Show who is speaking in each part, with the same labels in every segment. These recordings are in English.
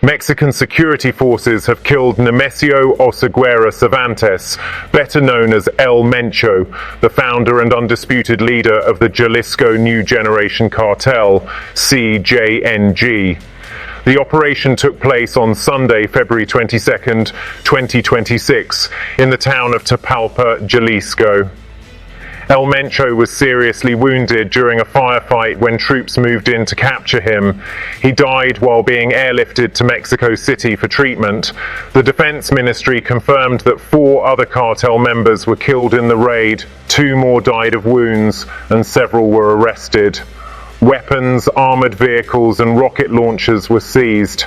Speaker 1: Mexican security forces have killed Nemesio Oseguera Cervantes, better known as El Mencho, the founder and undisputed leader of the Jalisco New Generation Cartel, CJNG. The operation took place on Sunday, February 22nd, 2026, in the town of Tapalpa, Jalisco. El Mencho was seriously wounded during a firefight when troops moved in to capture him. He died while being airlifted to Mexico City for treatment. The Defense Ministry confirmed that 4 other cartel members were killed in the raid, 2 more died of wounds, and several were arrested. Weapons, armored vehicles, and rocket launchers were seized.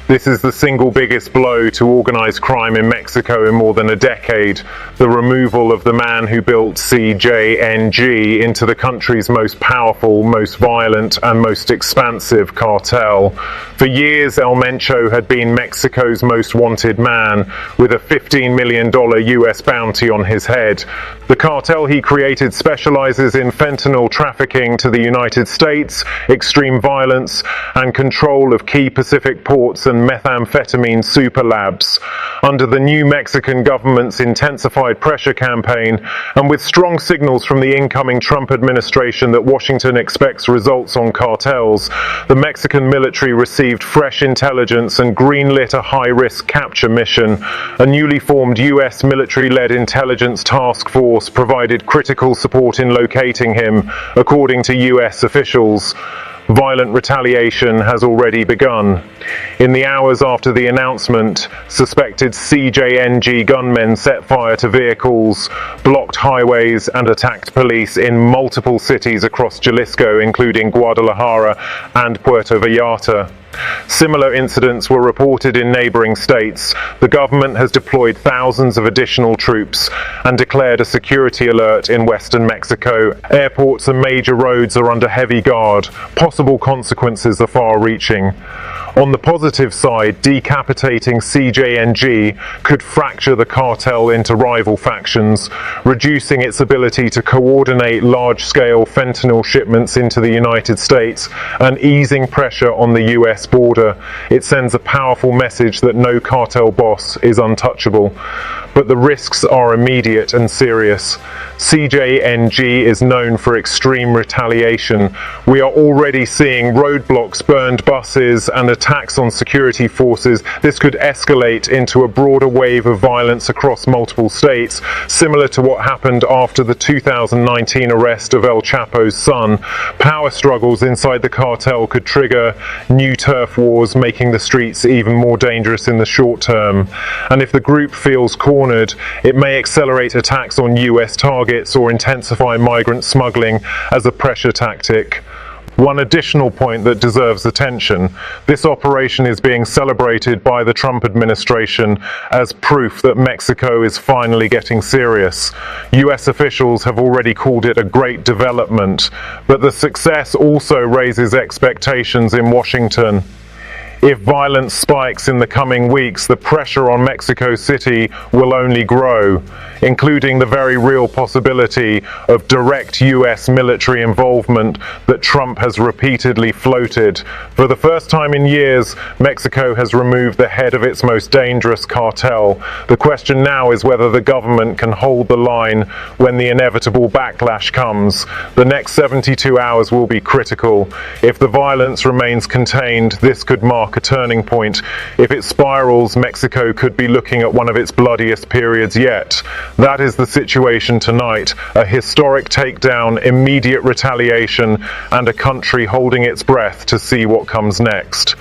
Speaker 1: This is the single biggest blow to organized crime in Mexico in more than a decade, the removal of the man who built CJNG into the country's most powerful, most violent, and most expansive cartel. For years, El Mencho had been Mexico's most wanted man, with a $15 million US bounty on his head. The cartel he created specializes in fentanyl trafficking to the United States, extreme violence, and control of key Pacific ports and methamphetamine super labs. Under the new Mexican government's intensified pressure campaign, and with strong signals from the incoming Trump administration that Washington expects results on cartels, the Mexican military received fresh intelligence and greenlit a high-risk capture mission. A newly formed US military-led intelligence task force provided critical support in locating him, according to US officials. Violent retaliation has already begun. In the hours after the announcement, suspected CJNG gunmen set fire to vehicles, blocked highways, and attacked police in multiple cities across Jalisco, including Guadalajara and Puerto Vallarta. Similar incidents were reported in neighboring states. The government has deployed thousands of additional troops and declared a security alert in western Mexico. Airports and major roads are under heavy guard. Possible consequences are far-reaching. On the positive side, decapitating CJNG could fracture the cartel into rival factions, reducing its ability to coordinate large-scale fentanyl shipments into the United States and easing pressure on the US border. It sends a powerful message that no cartel boss is untouchable. But the risks are immediate and serious. CJNG is known for extreme retaliation. We are already seeing roadblocks, burned buses, and attacks on security forces. This could escalate into a broader wave of violence across multiple states, similar to what happened after the 2019 arrest of El Chapo's son. Power struggles inside the cartel could trigger new turf wars, making the streets even more dangerous in the short term. And if the group feels cornered, it may accelerate attacks on US targets or intensify migrant smuggling as a pressure tactic. One additional point that deserves attention: this operation is being celebrated by the Trump administration as proof that Mexico is finally getting serious. US officials have already called it a great development, but the success also raises expectations in Washington. If violence spikes in the coming weeks, the pressure on Mexico City will only grow, including the very real possibility of direct US military involvement that Trump has repeatedly floated. For the first time in years, Mexico has removed the head of its most dangerous cartel. The question now is whether the government can hold the line when the inevitable backlash comes. The next 72 hours will be critical. If the violence remains contained, this could mark a turning point. If it spirals, Mexico could be looking at one of its bloodiest periods yet. That is the situation tonight: a historic takedown, immediate retaliation, and a country holding its breath to see what comes next.